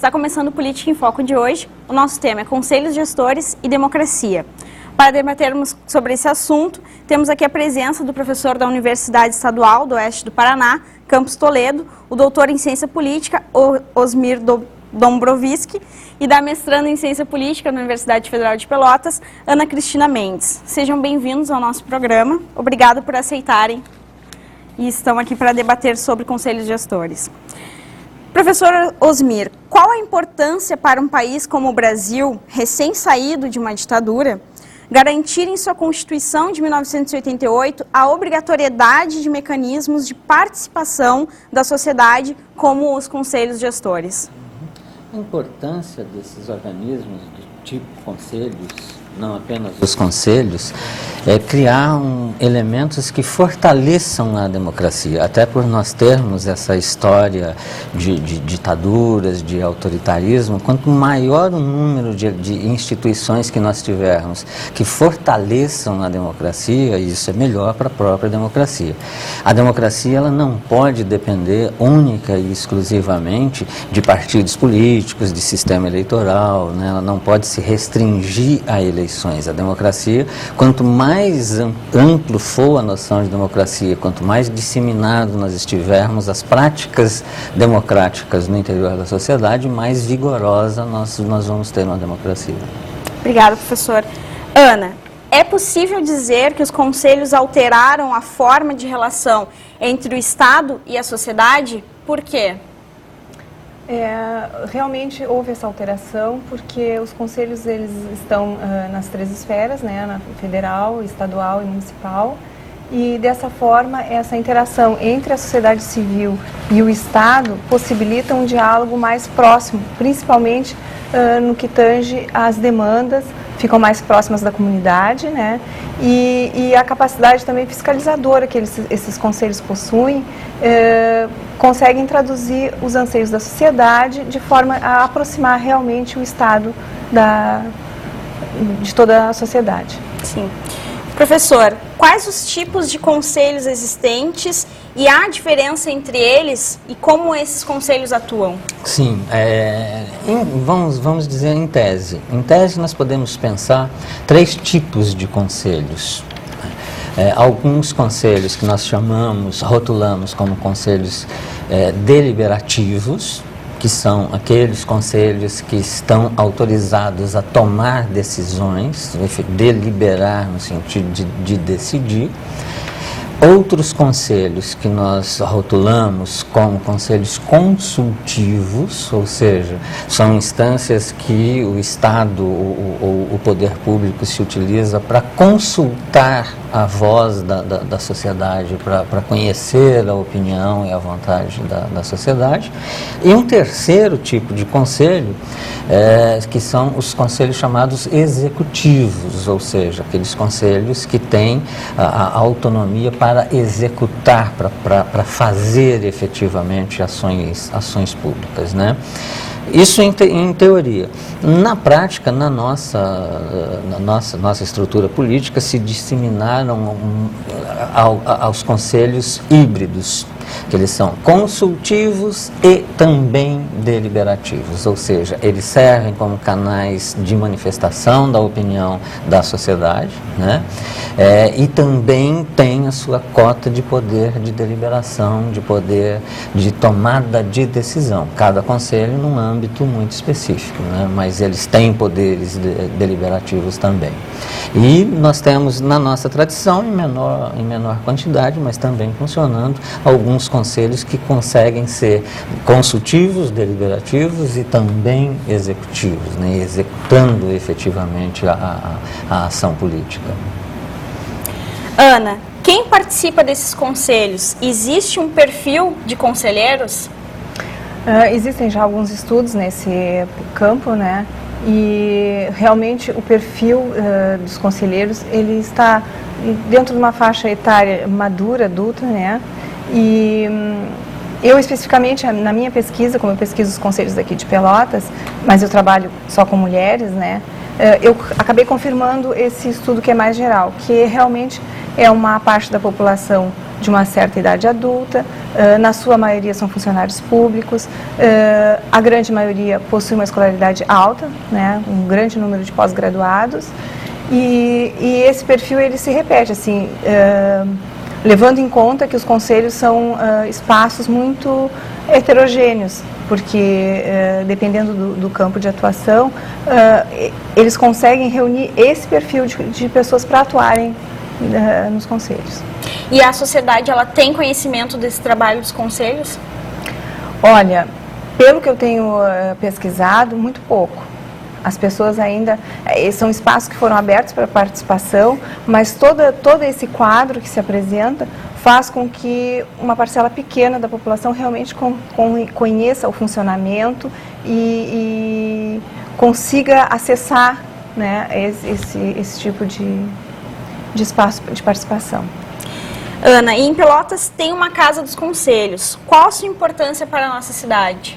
Está começando o Política em Foco de hoje. O nosso tema é Conselhos Gestores e Democracia. Para debatermos sobre esse assunto, temos aqui a presença do professor da Universidade Estadual do Oeste do Paraná, Campus Toledo, o doutor em Ciência Política, Osmir Dombrovski, e da mestranda em Ciência Política na Universidade Federal de Pelotas, Ana Cristina Mendes. Sejam bem-vindos ao nosso programa. Obrigado por aceitarem e estão aqui para debater sobre conselhos gestores. Professor Osmir, qual a importância para um país como o Brasil, recém-saído de uma ditadura, garantir em sua Constituição de 1988 a obrigatoriedade de mecanismos de participação da sociedade como os conselhos gestores? A importância desses organismos do tipo conselhos, não apenas os conselhos, é criar elementos que fortaleçam a democracia, até por nós termos essa história de ditaduras, de autoritarismo. Quanto maior o número de instituições que nós tivermos que fortaleçam a democracia, isso é melhor para a própria democracia. A democracia ela não pode depender única e exclusivamente de partidos políticos, de sistema eleitoral, né? Ela não pode se restringir a eleições. A democracia, quanto mais amplo for a noção de democracia, quanto mais disseminado nós estivermos as práticas democráticas no interior da sociedade, mais vigorosa nós vamos ter uma democracia. Obrigada, professor. Ana, é possível dizer que os conselhos alteraram a forma de relação entre o Estado e a sociedade? Por quê? Realmente houve essa alteração porque os conselhos eles estão nas três esferas, né, na federal, estadual e municipal, e dessa forma essa interação entre a sociedade civil e o Estado possibilita um diálogo mais próximo, principalmente no que tange às demandas, ficam mais próximas da comunidade, né, e a capacidade também fiscalizadora que esses conselhos possuem, conseguem traduzir os anseios da sociedade de forma a aproximar realmente o Estado de toda a sociedade. Sim. Professor, quais os tipos de conselhos existentes e há diferença entre eles e como esses conselhos atuam? Sim, vamos dizer em tese. Em tese nós podemos pensar três tipos de conselhos. Alguns conselhos que nós rotulamos como conselhos deliberativos, que são aqueles conselhos que estão autorizados a tomar decisões, deliberar no sentido de decidir. Outros conselhos que nós rotulamos como conselhos consultivos, ou seja, são instâncias que o Estado ou o poder público se utiliza para consultar a voz da sociedade, para conhecer a opinião e a vontade da sociedade. E um terceiro tipo de conselho, que são os conselhos chamados executivos, ou seja, aqueles conselhos que têm a autonomia para executar, para fazer efetivamente ações públicas, né? Isso em teoria. Na prática, na nossa estrutura política, se disseminaram aos conselhos híbridos, que eles são consultivos e também deliberativos, ou seja, eles servem como canais de manifestação da opinião da sociedade, né? E também têm a sua cota de poder de deliberação, de poder de tomada de decisão, cada conselho num âmbito muito específico, né? Mas eles têm poderes deliberativos também. E nós temos na nossa tradição, em menor quantidade, mas também funcionando, alguns conselhos que conseguem ser consultivos, deliberativos e também executivos, né? Executando efetivamente a ação política. Ana, quem participa desses conselhos? Existe um perfil de conselheiros? Existem já alguns estudos nesse campo, né? E realmente o perfil dos conselheiros, ele está dentro de uma faixa etária madura, adulta, né? E eu especificamente, na minha pesquisa, como eu pesquiso os conselhos daqui de Pelotas, mas eu trabalho só com mulheres, né? Eu acabei confirmando esse estudo que é mais geral, que realmente é uma parte da população de uma certa idade adulta, na sua maioria são funcionários públicos, a grande maioria possui uma escolaridade alta, né, um grande número de pós-graduados, e esse perfil ele se repete, assim, levando em conta que os conselhos são espaços muito heterogêneos, porque dependendo do campo de atuação, eles conseguem reunir esse perfil de pessoas para atuarem nos conselhos. E a sociedade, ela tem conhecimento desse trabalho dos conselhos? Olha, Pelo que eu tenho pesquisado, muito pouco. As pessoas ainda, são espaços que foram abertos para participação, mas todo esse quadro que se apresenta faz com que uma parcela pequena da população realmente conheça o funcionamento e consiga acessar, né, esse tipo de espaço de participação. Ana, e em Pelotas tem uma Casa dos Conselhos. Qual a sua importância para a nossa cidade?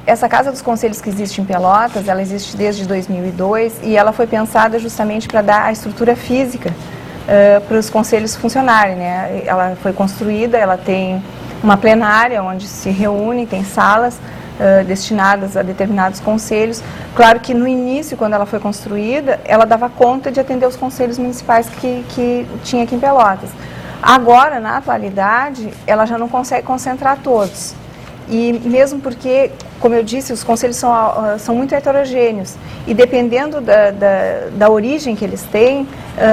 Essa Casa dos Conselhos que existe em Pelotas, ela existe desde 2002 e ela foi pensada justamente para dar a estrutura física para os conselhos funcionarem, né? Ela foi construída, ela tem uma plenária onde se reúne, tem salas destinadas a determinados conselhos. Claro que no início, quando ela foi construída, ela dava conta de atender os conselhos municipais que tinha aqui em Pelotas. Agora, na atualidade, ela já não consegue concentrar todos. E mesmo porque, como eu disse, os conselhos são muito heterogêneos e dependendo da origem que eles têm,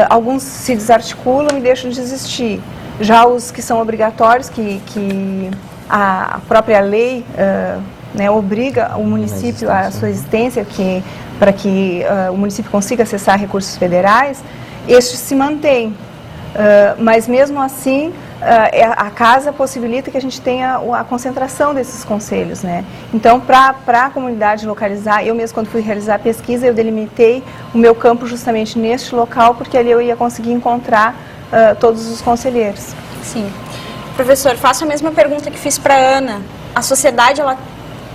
alguns se desarticulam e deixam de existir. Já os que são obrigatórios, que a própria lei né, obriga o município à sua existência, para que o município consiga acessar recursos federais, estes se mantêm. Mas mesmo assim, a casa possibilita que a gente tenha a concentração desses conselhos, né? Então, para a comunidade localizar, eu mesmo quando fui realizar a pesquisa, eu delimitei o meu campo justamente neste local, porque ali eu ia conseguir encontrar todos os conselheiros. Sim. Professor, faço a mesma pergunta que fiz para a Ana. A sociedade, ela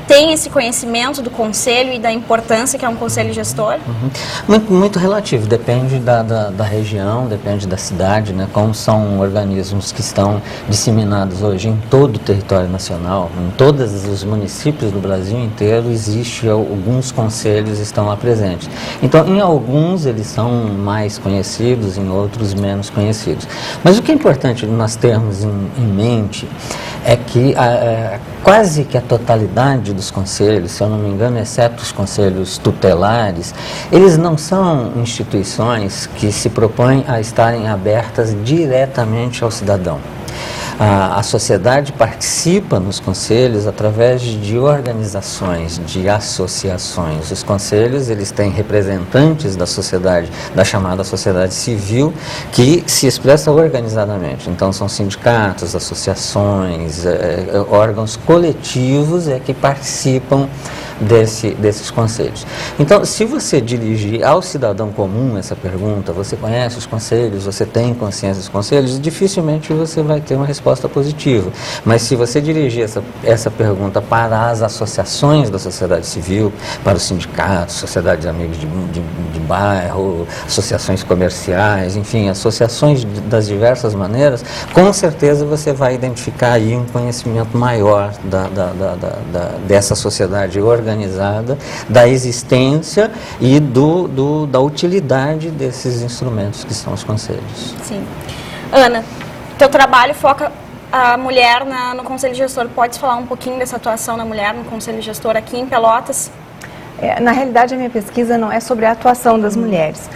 tem esse conhecimento do conselho e da importância que é um conselho gestor? Muito relativo, depende da região, depende da cidade, né? Como são organismos que estão disseminados hoje em todo o território nacional, em todos os municípios do Brasil inteiro, existe alguns conselhos estão lá presentes. Então, em alguns eles são mais conhecidos, em outros menos conhecidos. Mas o que é importante nós termos em mente é que quase que a totalidade dos conselhos, se eu não me engano, exceto os conselhos tutelares, eles não são instituições que se propõem a estarem abertas diretamente ao cidadão. A sociedade participa nos conselhos através de organizações, de associações. Os conselhos, eles têm representantes da sociedade, da chamada sociedade civil, que se expressa organizadamente. Então, são sindicatos, associações, órgãos coletivos que participam desses conselhos. Então, se você dirigir ao cidadão comum essa pergunta, você conhece os conselhos, você tem consciência dos conselhos, dificilmente você vai ter uma resposta positiva. Mas se você dirigir essa pergunta para as associações da sociedade civil, para os sindicatos, sociedades de amigos de bairro, associações comerciais, enfim, associações das diversas maneiras, com certeza você vai identificar aí um conhecimento maior dessa sociedade organizada, da existência e da utilidade desses instrumentos que são os conselhos. Sim. Ana, teu trabalho foca a mulher no Conselho Gestor. Pode falar um pouquinho dessa atuação da mulher no Conselho Gestor aqui em Pelotas? Na realidade, a minha pesquisa não é sobre a atuação das mulheres.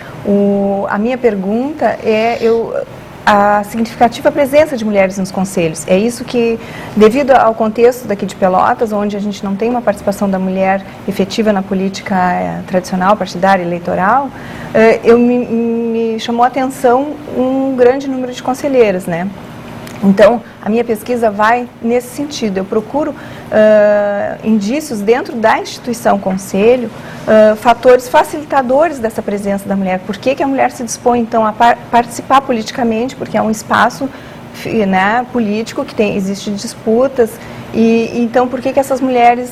A minha pergunta é a significativa presença de mulheres nos conselhos. É isso que, devido ao contexto daqui de Pelotas, onde a gente não tem uma participação da mulher efetiva na política tradicional, partidária, eleitoral, me chamou a atenção um grande número de conselheiras, né? Então, a minha pesquisa vai nesse sentido. Eu procuro indícios dentro da instituição conselho, fatores facilitadores dessa presença da mulher. Por que a mulher se dispõe, então, a participar politicamente? Porque é um espaço, né, político que existe disputas. Então, por que essas mulheres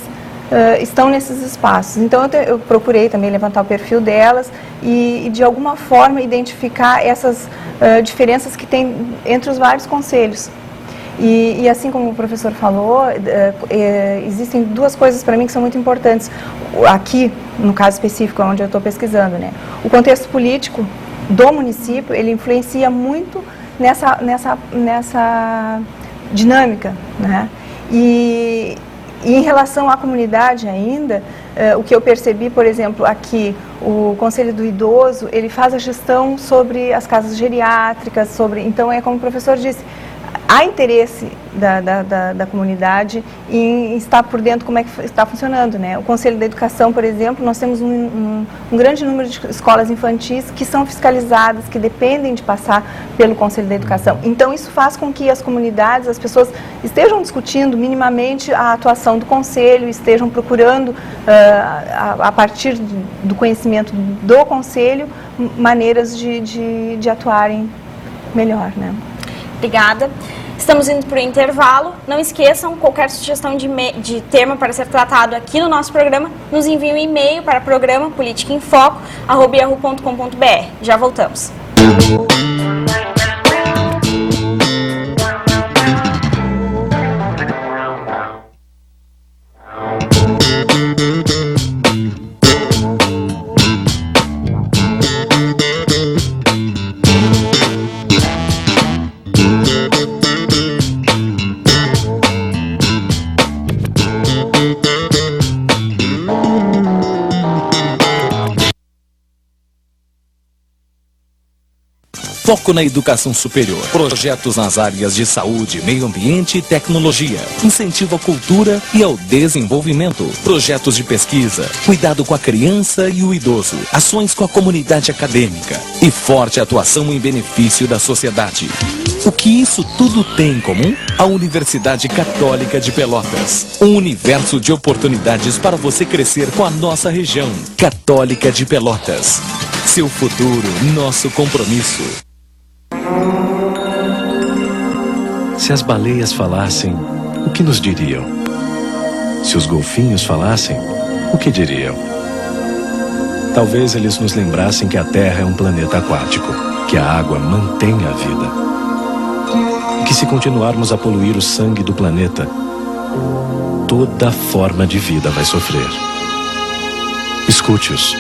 estão nesses espaços? Então, eu procurei também levantar o perfil delas e de alguma forma, identificar essas diferenças que tem entre os vários conselhos. E assim como o professor falou, existem duas coisas para mim que são muito importantes. Aqui, no caso específico, onde eu estou pesquisando, né? O contexto político do município, ele influencia muito nessa dinâmica, né? E em relação à comunidade ainda, o que eu percebi, por exemplo, aqui, o Conselho do Idoso, ele faz a gestão sobre as casas geriátricas, então é como o professor disse, há interesse da comunidade em estar por dentro como é que está funcionando, né? O Conselho da Educação, por exemplo, nós temos um grande número de escolas infantis que são fiscalizadas, que dependem de passar pelo Conselho da Educação. Então, isso faz com que as comunidades, as pessoas estejam discutindo minimamente a atuação do Conselho, estejam procurando, a partir do conhecimento do Conselho, maneiras de atuarem melhor, né? Obrigada. Estamos indo para o intervalo. Não esqueçam, qualquer sugestão de tema para ser tratado aqui no nosso programa, nos envie um e-mail para programa politicaemfoco@yahoo.com.br. Já voltamos. Foco na educação superior. Projetos nas áreas de saúde, meio ambiente e tecnologia. Incentivo à cultura e ao desenvolvimento. Projetos de pesquisa. Cuidado com a criança e o idoso. Ações com a comunidade acadêmica. E forte atuação em benefício da sociedade. O que isso tudo tem em comum? A Universidade Católica de Pelotas. Um universo de oportunidades para você crescer com a nossa região. Católica de Pelotas. Seu futuro, nosso compromisso. Se as baleias falassem, o que nos diriam? Se os golfinhos falassem, o que diriam? Talvez eles nos lembrassem que a Terra é um planeta aquático, que a água mantém a vida. E que se continuarmos a poluir o sangue do planeta, toda forma de vida vai sofrer. Escute-os.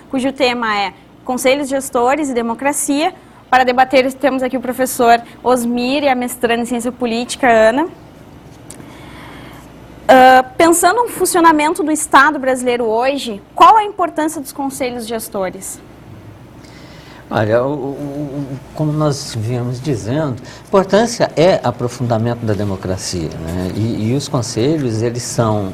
Cujo tema é Conselhos Gestores e Democracia. Para debater, temos aqui o professor Osmir e a mestranda em Ciência Política, Ana. Pensando no funcionamento do Estado brasileiro hoje, qual a importância dos conselhos gestores? Olha, como nós viemos dizendo, a importância é aprofundamento da democracia, né? E os conselhos, eles são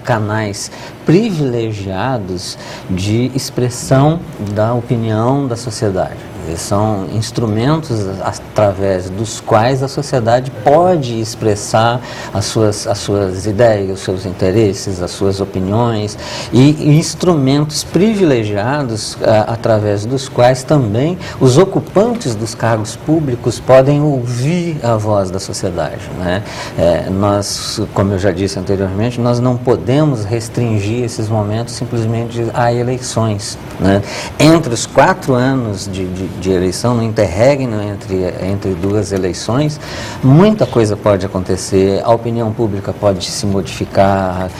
canais privilegiados de expressão da opinião da sociedade. Eles são instrumentos através dos quais a sociedade pode expressar as suas ideias, os seus interesses, as suas opiniões, e instrumentos privilegiados através dos quais também os ocupantes dos cargos públicos podem ouvir a voz da sociedade, né? Nós, como eu já disse anteriormente, nós não podemos restringir esses momentos simplesmente a eleições, né? Entre os 4 anos de de eleição, no interregno entre duas eleições, muita coisa pode acontecer, a opinião pública pode se modificar,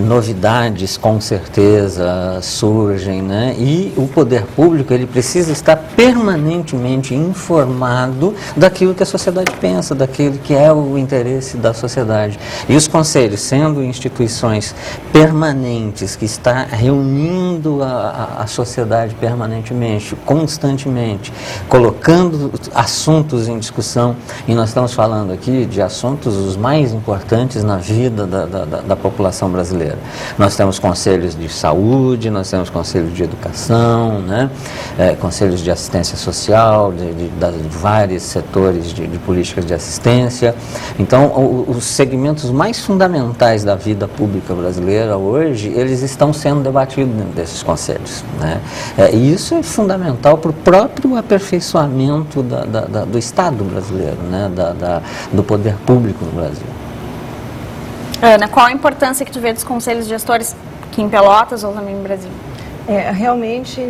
novidades com certeza surgem, né? E o poder público, ele precisa estar permanentemente informado daquilo que a sociedade pensa, daquilo que é o interesse da sociedade. E os conselhos, sendo instituições permanentes, que está reunindo a sociedade permanentemente, constantemente, colocando assuntos em discussão, e nós estamos falando aqui de assuntos os mais importantes na vida da população brasileira. Nós temos conselhos de saúde, nós temos conselhos de educação, né? Conselhos de assistência social, de vários setores de políticas de assistência. Então, os segmentos mais fundamentais da vida pública brasileira hoje, eles estão sendo debatidos dentro desses conselhos, né? E isso é fundamental para o próprio aperfeiçoamento do Estado brasileiro, né? Do poder público no Brasil. Ana, qual a importância que tu vê dos conselhos gestores aqui em Pelotas ou também no Brasil? Realmente,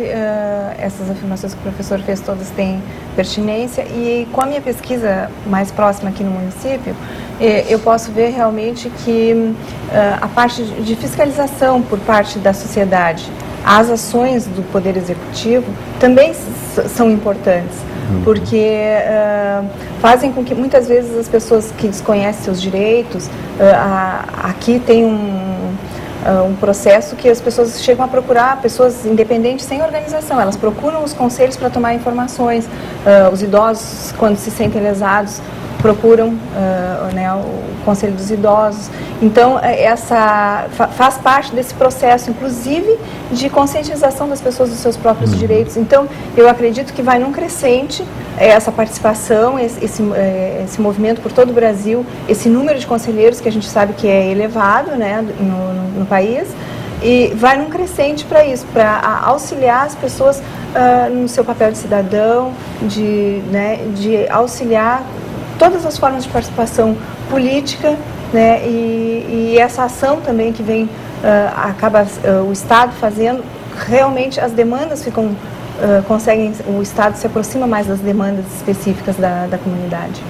essas afirmações que o professor fez todas têm pertinência, e com a minha pesquisa mais próxima aqui no município, eu posso ver realmente que a parte de fiscalização por parte da sociedade, as ações do Poder Executivo também são importantes, porque fazem com que muitas vezes as pessoas que desconhecem seus direitos, aqui tem um processo que as pessoas chegam a procurar, pessoas independentes sem organização, elas procuram os conselhos para tomar informações, os idosos, quando se sentem lesados, procuram né, o Conselho dos Idosos. Então, faz parte desse processo, inclusive, de conscientização das pessoas dos seus próprios direitos. Então, eu acredito que vai num crescente essa participação, esse movimento por todo o Brasil, esse número de conselheiros que a gente sabe que é elevado, né, no país, e vai num crescente para isso, para auxiliar as pessoas no seu papel de cidadão, de auxiliar todas as formas de participação política, né, e essa ação também que vem, acaba o Estado fazendo, realmente as demandas ficam, o Estado se aproxima mais das demandas específicas da comunidade.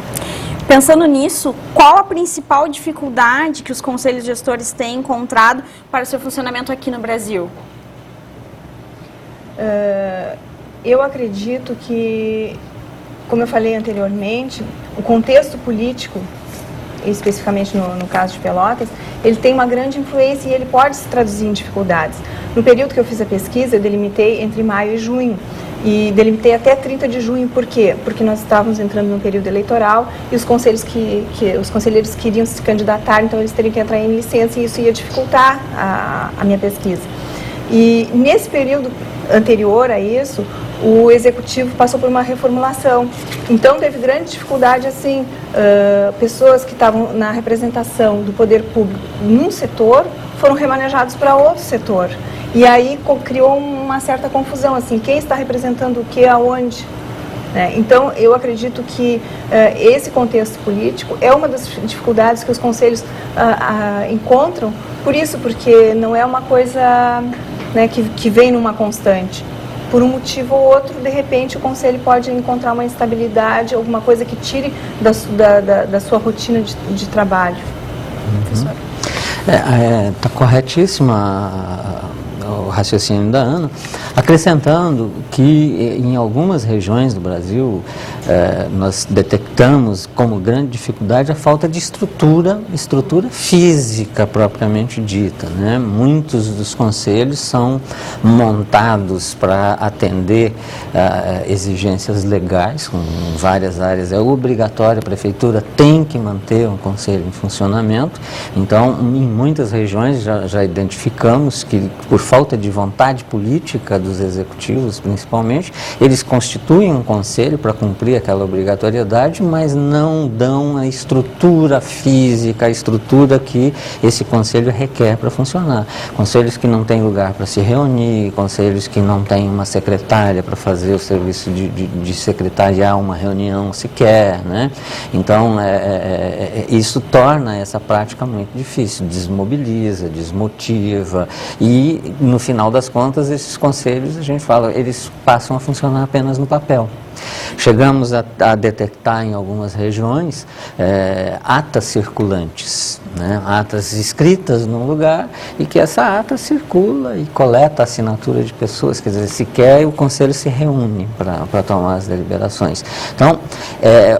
Pensando nisso, qual a principal dificuldade que os conselhos gestores têm encontrado para o seu funcionamento aqui no Brasil? Eu acredito que, como eu falei anteriormente, o contexto político, especificamente no caso de Pelotas, ele tem uma grande influência e ele pode se traduzir em dificuldades. No período que eu fiz a pesquisa, eu delimitei entre maio e junho. E delimitei até 30 de junho, por quê? Porque nós estávamos entrando num período eleitoral e os conselheiros os conselheiros queriam se candidatar, então eles teriam que entrar em licença e isso ia dificultar a minha pesquisa. E nesse período anterior a isso, o Executivo passou por uma reformulação. Então, teve grande dificuldade, assim, pessoas que estavam na representação do poder público num setor foram remanejados para outro setor. E aí criou uma certa confusão, assim, quem está representando o que, aonde? Então, eu acredito que esse contexto político é uma das dificuldades que os conselhos encontram, por isso, porque não é uma coisa, né, que vem numa constante. Por um motivo ou outro, de repente, o conselho pode encontrar uma instabilidade, alguma coisa que tire da sua rotina de trabalho. Está corretíssima o raciocínio da Ana, acrescentando que em algumas regiões do Brasil nós detectamos como grande dificuldade a falta de estrutura física propriamente dita, né? Muitos dos conselhos são montados para atender exigências legais, com várias áreas. É obrigatório, a prefeitura tem que manter um conselho em funcionamento. Então, em muitas regiões já identificamos que, por falta de vontade política dos executivos, principalmente, eles constituem um conselho para cumprir aquela obrigatoriedade, mas não dão a estrutura física, a estrutura que esse conselho requer para funcionar. Conselhos que não têm lugar para se reunir, conselhos que não têm uma secretária para fazer o serviço de secretariar uma reunião sequer, né? Então, isso torna essa prática muito difícil, desmobiliza, desmotiva e, no final das contas, esses conselhos, a gente fala, eles passam a funcionar apenas no papel. Chegamos a detectar em algumas regiões atas circulantes, né? Atas escritas num lugar e que essa ata circula e coleta a assinatura de pessoas, quer dizer, sequer o Conselho se reúne para tomar as deliberações. Então,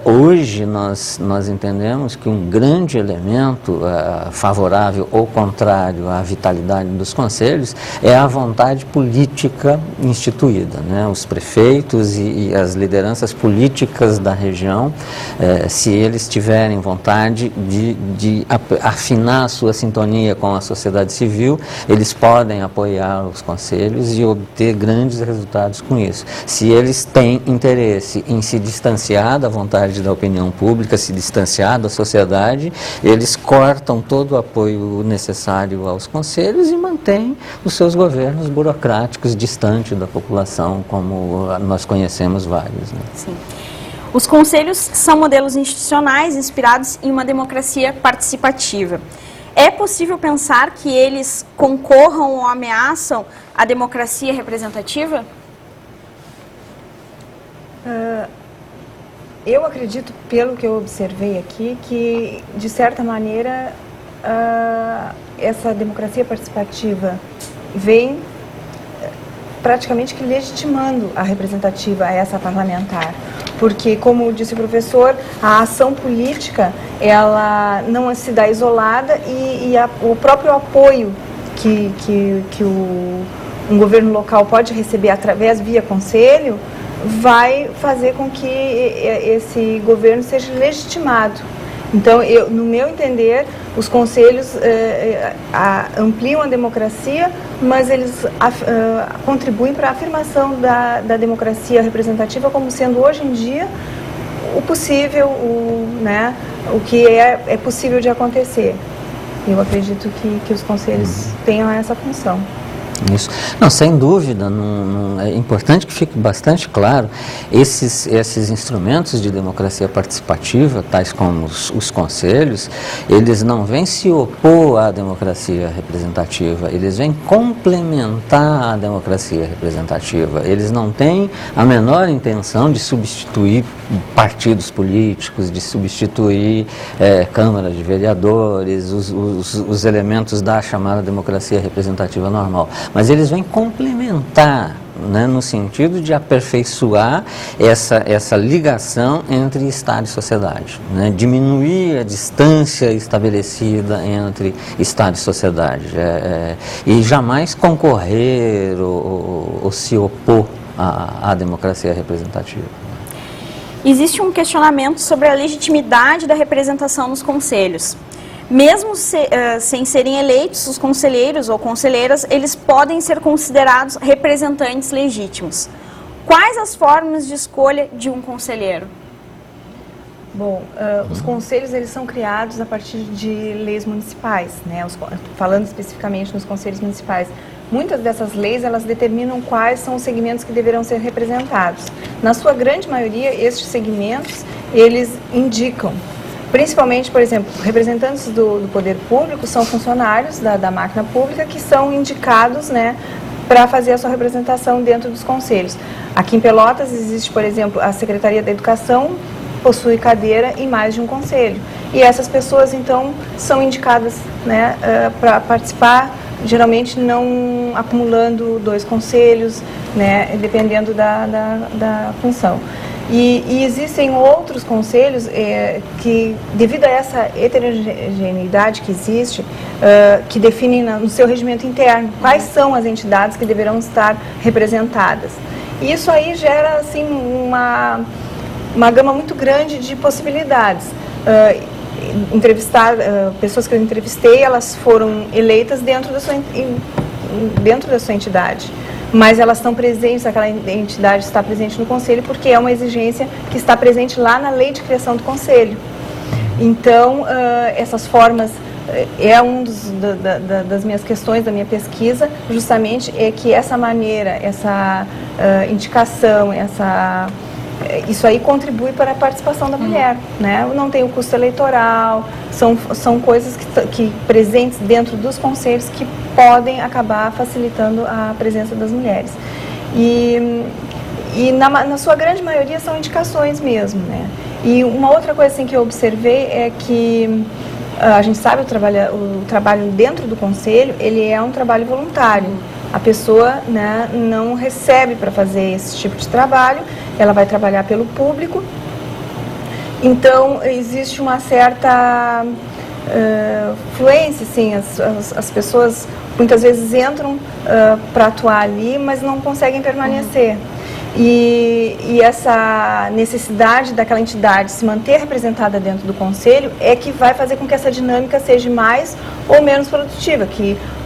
hoje nós entendemos que um grande elemento favorável ou contrário à vitalidade dos conselhos é a vontade política instituída, né? Os prefeitos e as lideranças políticas da região, se eles tiverem vontade de afinar a sua sintonia com a sociedade civil, eles podem apoiar os conselhos e obter grandes resultados com isso. Se eles têm interesse em se distanciar da vontade da opinião pública, se distanciar da sociedade, eles cortam todo o apoio necessário aos conselhos e mantêm os seus governos burocráticos distantes da população, como nós conhecemos vários, né? Sim. Os conselhos são modelos institucionais inspirados em uma democracia participativa. É possível pensar que eles concorram ou ameaçam a democracia representativa? Eu acredito, pelo que eu observei aqui, que, de certa maneira, essa democracia participativa vem praticamente que legitimando a representativa, essa parlamentar. Porque, como disse o professor, a ação política, ela não se dá isolada e o próprio apoio que um governo local pode receber via conselho, vai fazer com que esse governo seja legitimado. Então, no meu entender, os conselhos ampliam a democracia, mas eles contribuem para a afirmação da democracia representativa como sendo hoje em dia o possível, o que é possível de acontecer. Eu acredito que os conselhos tenham essa função. Isso. Não, sem dúvida, é importante que fique bastante claro, esses instrumentos de democracia participativa, tais como os conselhos, eles não vêm se opor à democracia representativa, eles vêm complementar a democracia representativa. Eles não têm a menor intenção de substituir partidos políticos, de substituir câmaras de vereadores, os elementos da chamada democracia representativa normal. Mas eles vêm complementar, né, no sentido de aperfeiçoar essa ligação entre Estado e sociedade, né, diminuir a distância estabelecida entre Estado e sociedade, e jamais concorrer ou se opor à democracia representativa. Existe um questionamento sobre a legitimidade da representação nos conselhos. Mesmo sem serem eleitos, os conselheiros ou conselheiras, eles podem ser considerados representantes legítimos. Quais as formas de escolha de um conselheiro? Bom, os conselhos eles são criados a partir de leis municipais, né? Falando especificamente nos conselhos municipais. Muitas dessas leis, elas determinam quais são os segmentos que deverão ser representados. Na sua grande maioria, estes segmentos, eles indicam. Principalmente, por exemplo, representantes do poder público são funcionários da máquina pública que são indicados, né, para fazer a sua representação dentro dos conselhos. Aqui em Pelotas existe, por exemplo, a Secretaria da Educação, possui cadeira em mais de um conselho. E essas pessoas, então, são indicadas, né, para participar, geralmente não acumulando 2 conselhos, né, dependendo da função. E existem outros conselhos que, devido a essa heterogeneidade que existe, que definem no seu regimento interno quais são as entidades que deverão estar representadas. E isso aí gera, assim, uma gama muito grande de possibilidades. Pessoas que eu entrevistei, elas foram eleitas dentro da sua entidade. Mas elas estão presentes, aquela entidade está presente no conselho porque é uma exigência que está presente lá na lei de criação do conselho. Então, essas formas, das minhas questões, da minha pesquisa, justamente é que essa maneira, essa indicação, isso aí contribui para a participação da mulher, né? Não tem o custo eleitoral, são coisas que presentes dentro dos conselhos que podem acabar facilitando a presença das mulheres. E E na sua grande maioria são indicações mesmo, né? E uma outra coisa assim, que eu observei é que a gente sabe o trabalho dentro do conselho, ele é um trabalho voluntário. A pessoa, né, não recebe para fazer esse tipo de trabalho, ela vai trabalhar pelo público. Então, existe uma certa fluência, assim, as pessoas muitas vezes entram para atuar ali, mas não conseguem permanecer. E essa necessidade daquela entidade se manter representada dentro do conselho é que vai fazer com que essa dinâmica seja mais ou menos produtiva,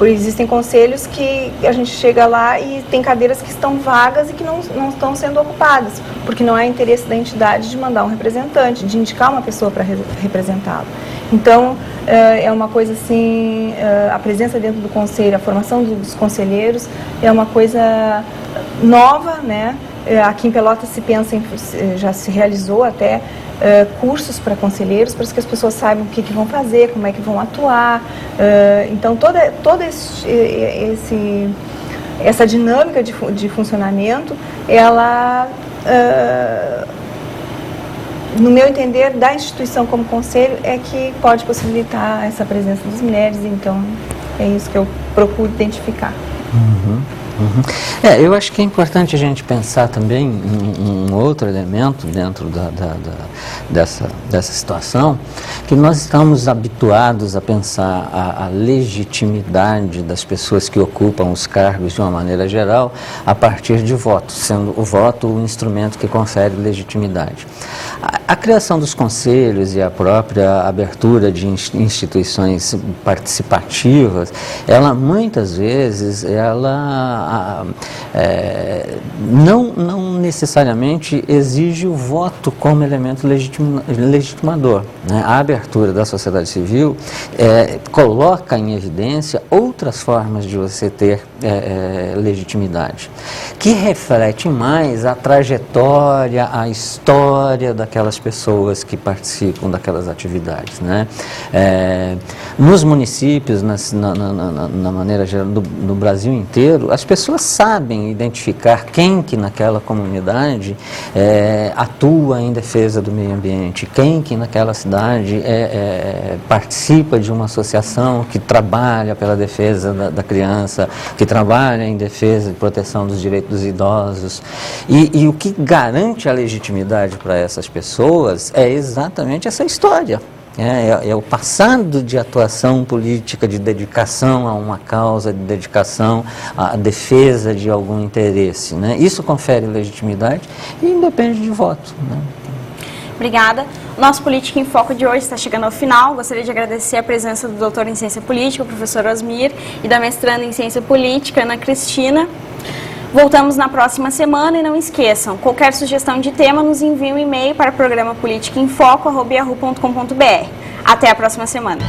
existem conselhos que a gente chega lá e tem cadeiras que estão vagas e que não estão sendo ocupadas, porque não há interesse da entidade de mandar um representante, de indicar uma pessoa para representá-lo. Então, é uma coisa assim, a presença dentro do conselho, a formação dos conselheiros é uma coisa nova, né? Aqui em Pelotas se pensa já se realizou até cursos para conselheiros, para que as pessoas saibam o que vão fazer, como é que vão atuar. Então, toda essa dinâmica de funcionamento, ela, no meu entender, da instituição como conselho, é que pode possibilitar essa presença das mulheres. Então, é isso que eu procuro identificar. Eu acho que é importante a gente pensar também um outro elemento dentro dessa situação, que nós estamos habituados a pensar a legitimidade das pessoas que ocupam os cargos de uma maneira geral a partir de votos, sendo o voto o instrumento que confere legitimidade. A criação dos conselhos e a própria abertura de instituições participativas, ela muitas vezes, não necessariamente exige o voto como elemento legitimador, né? A abertura da sociedade civil coloca em evidência outras formas de você ter legitimidade, que reflete mais a trajetória, a história daquelas pessoas que participam daquelas atividades, né? Nos municípios, na maneira geral, no Brasil inteiro, as pessoas sabem identificar quem que naquela comunidade atua em defesa do meio ambiente, quem que naquela cidade participa de uma associação que trabalha pela defesa da criança, que trabalha em defesa e proteção dos direitos dos idosos. E o que garante a legitimidade para essas pessoas é exatamente essa história. É o passado de atuação política, de dedicação a uma causa, de dedicação à defesa de algum interesse, né? Isso confere legitimidade e independe de voto, né? Obrigada. Nosso Política em Foco de hoje está chegando ao final. Gostaria de agradecer a presença do doutor em Ciência Política, o professor Osmir, e da mestranda em Ciência Política, Ana Cristina. Voltamos na próxima semana e não esqueçam, qualquer sugestão de tema nos envie um e-mail para o programa politicaemfoco@yahoo.com.br. Até a próxima semana.